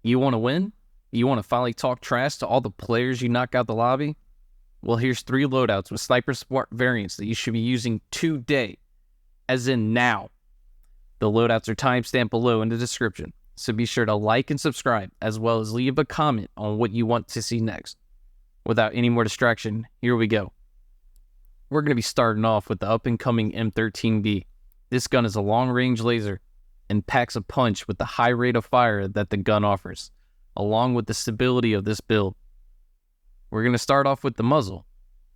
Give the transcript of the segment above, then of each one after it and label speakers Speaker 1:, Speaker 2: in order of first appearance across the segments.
Speaker 1: You want to win? You want to finally talk trash to all the players you knock out the lobby? Well, here's 3 loadouts with sniper support variants that you should be using today, as in now. The loadouts are timestamped below in the description, so be sure to like and subscribe, as well as leave a comment on what you want to see next. Without any more distraction, here we go. We're going to be starting off with the up-and-coming M13B. This gun is a long-range laser and packs a punch with the high rate of fire that the gun offers, along with the stability of this build. We're going to start off with the muzzle,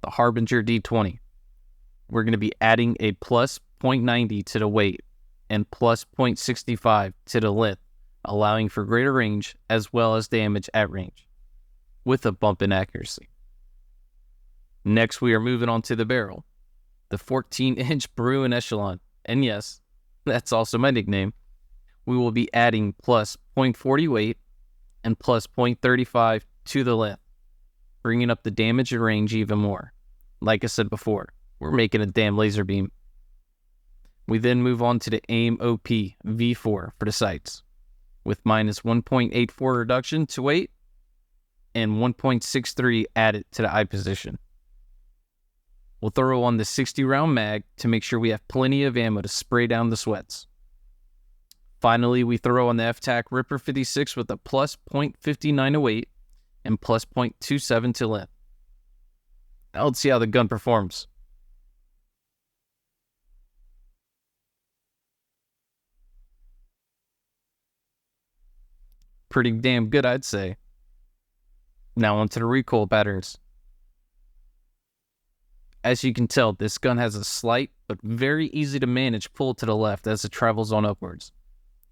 Speaker 1: the Harbinger D20. We're going to be adding a plus 0.90 to the weight and plus 0.65 to the length, allowing for greater range as well as damage at range, with a bump in accuracy. Next, we are moving on to the barrel, the 14-inch Bruin Echelon, and yes, that's also my nickname. We will be adding plus 0.40 weight and plus 0.35 to the length, bringing up the damage and range even more. Like I said before, we're making a damn laser beam. We then move on to the AIM OP V4 for the sights, with minus 1.84 reduction to weight and 1.63 added to the eye position. We'll throw on the 60-round mag to make sure we have plenty of ammo to spray down the sweats. Finally, we throw on the FTAC Ripper 56 with a plus 0.59 to weight and plus 0.27 to length. Now let's see how the gun performs. Pretty damn good, I'd say. Now onto the recoil patterns. As you can tell, this gun has a slight but very easy to manage pull to the left as it travels on upwards.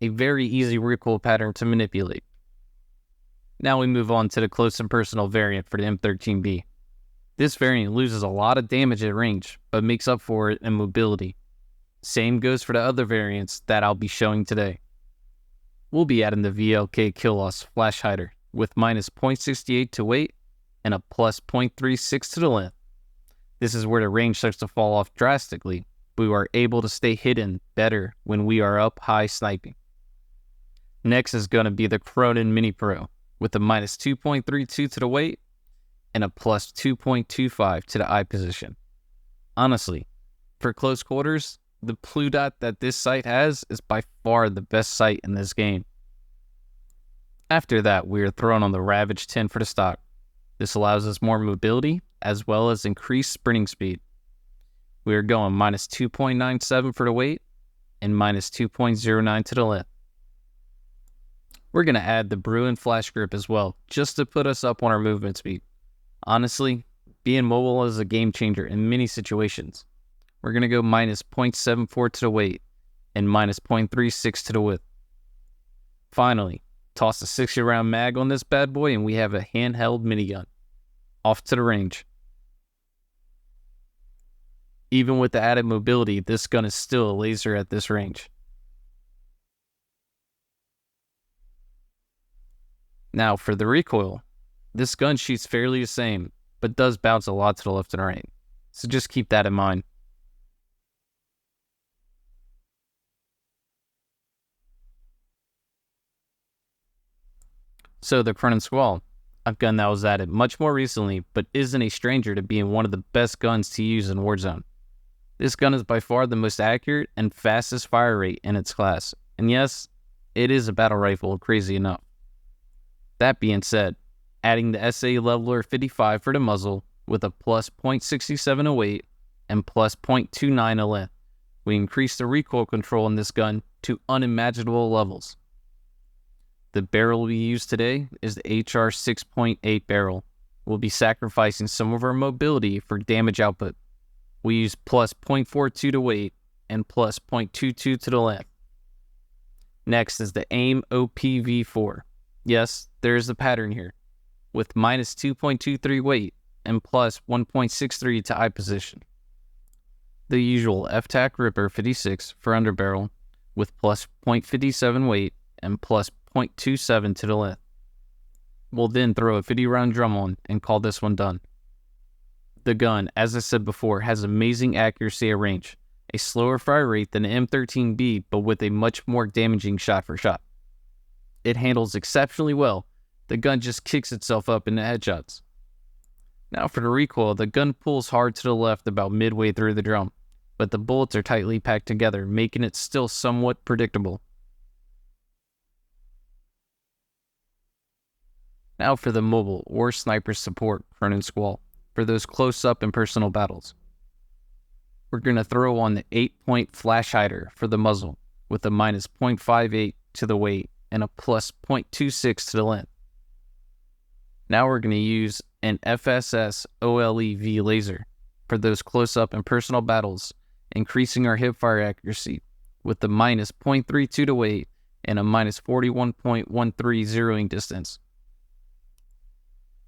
Speaker 1: A very easy recoil pattern to manipulate. Now we move on to the close and personal variant for the M13B. This variant loses a lot of damage at range, but makes up for it in mobility. Same goes for the other variants that I'll be showing today. We'll be adding the VLK Kill Loss Flash Hider with minus 0.68 to weight and a plus 0.36 to the length. This is where the range starts to fall off drastically, but we are able to stay hidden better when we are up high sniping. Next is going to be the Cronen Mini Pro with a minus 2.32 to the weight and a plus 2.25 to the eye position. Honestly, for close quarters, the blue dot that this sight has is by far the best sight in this game. After that, we are thrown on the Ravage 10 for the stock. This allows us more mobility as well as increased sprinting speed. We are going minus 2.97 for the weight and minus 2.09 to the length. We're going to add the Bruin Flash Grip as well, just to put us up on our movement speed. Honestly, being mobile is a game changer in many situations. We're going to go minus 0.74 to the weight and minus 0.36 to the width. Finally, toss a 60-round mag on this bad boy and we have a handheld minigun. Off to the range. Even with the added mobility, this gun is still a laser at this range. Now for the recoil. This gun shoots fairly the same, but does bounce a lot to the left and right. So just keep that in mind. So the Cronen Squall, a gun that was added much more recently, but isn't a stranger to being one of the best guns to use in Warzone. This gun is by far the most accurate and fastest fire rate in its class, and yes, it is a battle rifle, crazy enough. That being said, adding the SA Leveler 55 for the muzzle with a plus 0.67 to weight and plus 0.29 to length, we increase the recoil control in this gun to unimaginable levels. The barrel we use today is the HR 6.8 barrel. We'll be sacrificing some of our mobility for damage output. We use plus 0.42 to weight and plus 0.22 to the length. Next is the AIM OP V4. Yes, there is a pattern here, with minus 2.23 weight and plus 1.63 to eye position. The usual FTAC Ripper 56 for underbarrel, with plus 0.57 weight and plus 0.27 to the length. We'll then throw a 50-round drum on and call this one done. The gun, as I said before, has amazing accuracy at range, a slower fire rate than the M13B, but with a much more damaging shot for shot. it handles exceptionally well. The gun just kicks itself up into headshots. Now for the recoil, the gun pulls hard to the left about midway through the drum, but the bullets are tightly packed together, making it still somewhat predictable. Now for the mobile or sniper support Cronen Squall for those close-up and personal battles. We're going to throw on the 8-point flash hider for the muzzle with a minus 0.58 to the weight and a plus 0.26 to the length. Now we're going to use an FSS OLEV laser for those close-up and personal battles, increasing our hipfire accuracy with the minus 0.32 to weight and a minus 41.13 zeroing distance.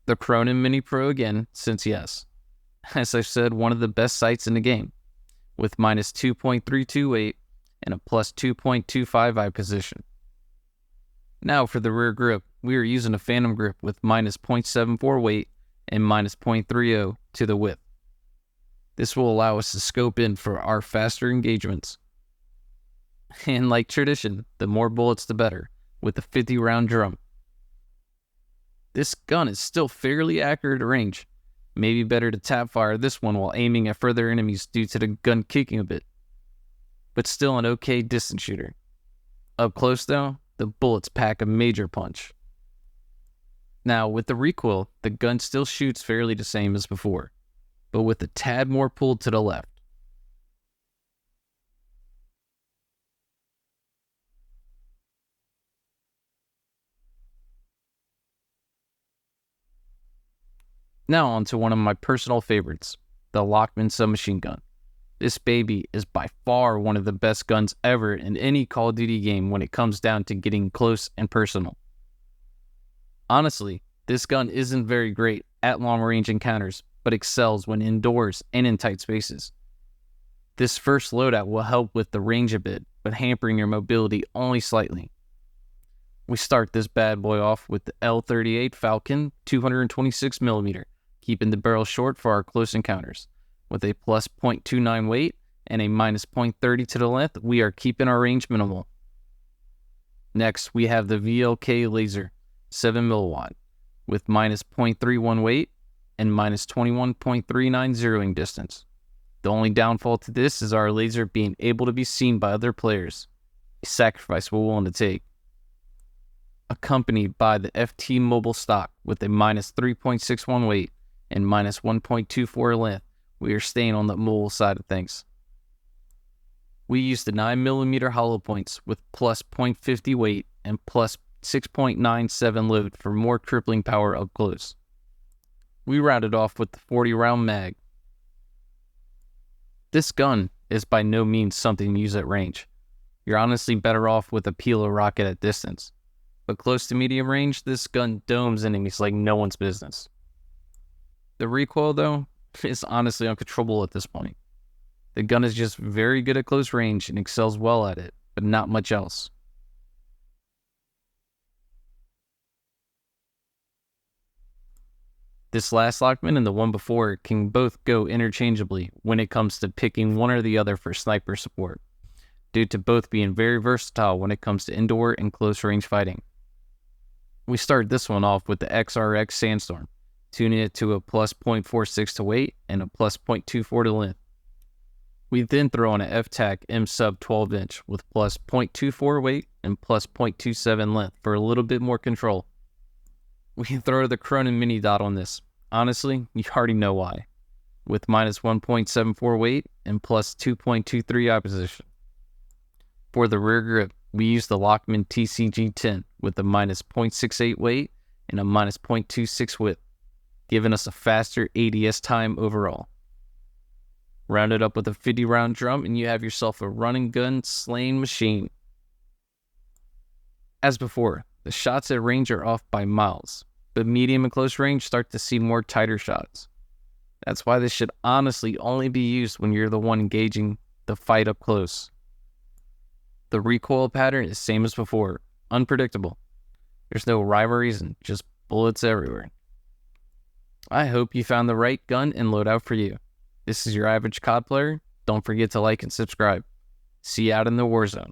Speaker 1: The Cronen Mini Pro again, since yes, as I've said, one of the best sights in the game, with minus 2.32 weight and a plus 2.25 eye position. Now for the rear grip, we are using a Phantom grip with minus 0.74 weight and minus 0.30 to the width. This will allow us to scope in for our faster engagements. And like tradition, the more bullets the better, with a 50-round drum. This gun is still fairly accurate at range. Maybe better to tap fire this one while aiming at further enemies due to the gun kicking a bit, but still an okay distance shooter. Up close though, the bullets pack a major punch. Now with the recoil, the gun still shoots fairly the same as before, but with a tad more pull to the left. Now on to one of my personal favorites, the Lachmann submachine gun. This baby is by far one of the best guns ever in any Call of Duty game when it comes down to getting close and personal. Honestly, this gun isn't very great at long-range encounters, but excels when indoors and in tight spaces. This first loadout will help with the range a bit, but hampering your mobility only slightly. We start this bad boy off with the L38 Falcon 226mm, keeping the barrel short for our close encounters. With a plus 0.29 weight and a minus 0.30 to the length, we are keeping our range minimal. Next, we have the VLK Laser 7mm with minus 0.31 weight and minus 21.39 zeroing distance. The only downfall to this is our laser being able to be seen by other players, a sacrifice we're willing to take. Accompanied by the FT Mobile stock with a minus 3.61 weight and minus 1.24 length, we are staying on the mobile side of things. We use the 9mm hollow points with plus 0.50 weight and plus 6.97 load for more crippling power up close. We rounded off with the 40-round mag. This gun is by no means something to use at range. You're honestly better off with a Pila rocket at distance. But close to medium range, this gun domes enemies like no one's business. The recoil, though, is honestly uncontrollable at this point. The gun is just very good at close range and excels well at it, but not much else. This last Lachmann and the one before can both go interchangeably when it comes to picking one or the other for sniper support, due to both being very versatile when it comes to indoor and close range fighting. We start this one off with the XRX Sandstorm, tuning it to a plus 0.46 to weight and a plus 0.24 to length. We then throw on an F-Tac M Sub 12-inch with plus 0.24 weight and plus 0.27 length for a little bit more control. We throw the Cronen Mini Dot on this. Honestly, you already know why. With minus 1.74 weight and plus 2.23 eye position. For the rear grip, we use the Lachmann TCG-10 with a minus 0.68 weight and a minus 0.26 width, giving us a faster ADS time overall. Round it up with a 50-round drum and you have yourself a running gun slaying machine. As before, the shots at range are off by miles, but medium and close range start to see more tighter shots. That's why this should honestly only be used when you're the one engaging the fight up close. The recoil pattern is same as before, unpredictable. There's no rhyme or reason, just bullets everywhere. I hope you found the right gun and loadout for you. This is your average COD player. Don't forget to like and subscribe. See you out in the Warzone.